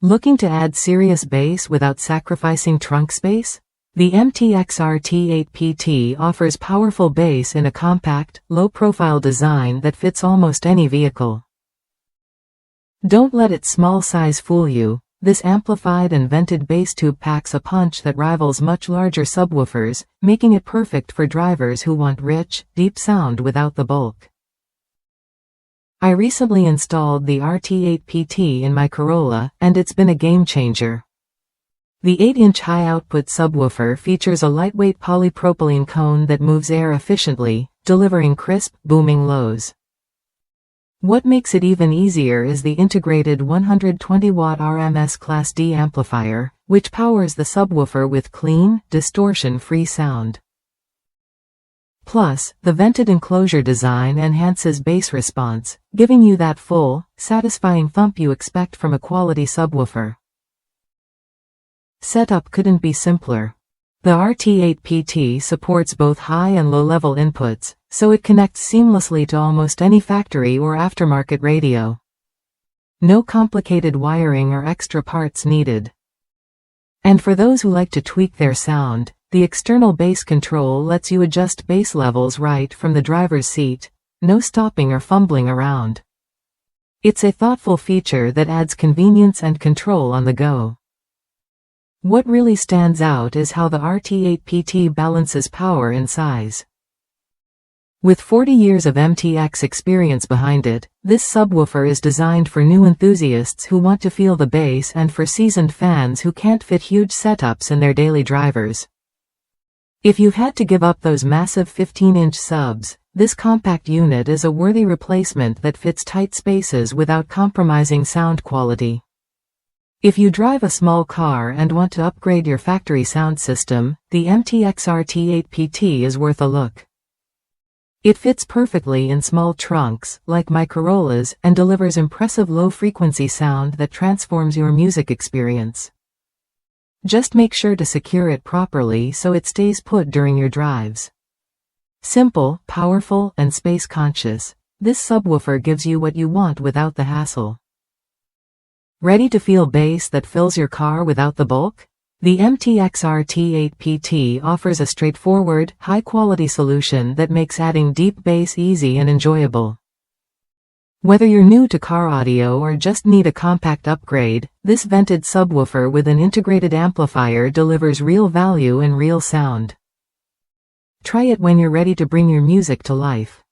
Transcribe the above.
Looking to add serious bass without sacrificing trunk space? The MTX RT8PT offers powerful bass in a compact, low-profile design that fits almost any vehicle. Don't let its small size fool you. This amplified and vented bass tube packs a punch that rivals much larger subwoofers, making it perfect for drivers who want rich, deep sound without the bulk. I recently installed the RT8PT in my Corolla, and it's been a game changer. The 8-inch high-output subwoofer features a lightweight polypropylene cone that moves air efficiently, delivering crisp, booming lows. What makes it even easier is the integrated 120 Watt RMS Class D amplifier, which powers the subwoofer with clean, distortion-free sound. Plus, the vented enclosure design enhances bass response, giving you that full, satisfying thump you expect from a quality subwoofer. Setup couldn't be simpler. The RT8PT supports both high and low-level inputs, so it connects seamlessly to almost any factory or aftermarket radio. No complicated wiring or extra parts needed. And for those who like to tweak their sound, the external bass control lets you adjust bass levels right from the driver's seat, no stopping or fumbling around. It's a thoughtful feature that adds convenience and control on the go. What really stands out is how the RT8PT balances power and size. With 40 years of MTX experience behind it, this subwoofer is designed for new enthusiasts who want to feel the bass and for seasoned fans who can't fit huge setups in their daily drivers. If you've had to give up those massive 15-inch subs, this compact unit is a worthy replacement that fits tight spaces without compromising sound quality. If you drive a small car and want to upgrade your factory sound system, the MTX RT8PT is worth a look. It fits perfectly in small trunks, like my Corollas, and delivers impressive low-frequency sound that transforms your music experience. Just make sure to secure it properly so it stays put during your drives. Simple, powerful, and space-conscious, this subwoofer gives you what you want without the hassle. Ready to feel bass that fills your car without the bulk? The MTX RT8PT offers a straightforward, high-quality solution that makes adding deep bass easy and enjoyable. Whether you're new to car audio or just need a compact upgrade, this vented subwoofer with an integrated amplifier delivers real value and real sound. Try it when you're ready to bring your music to life.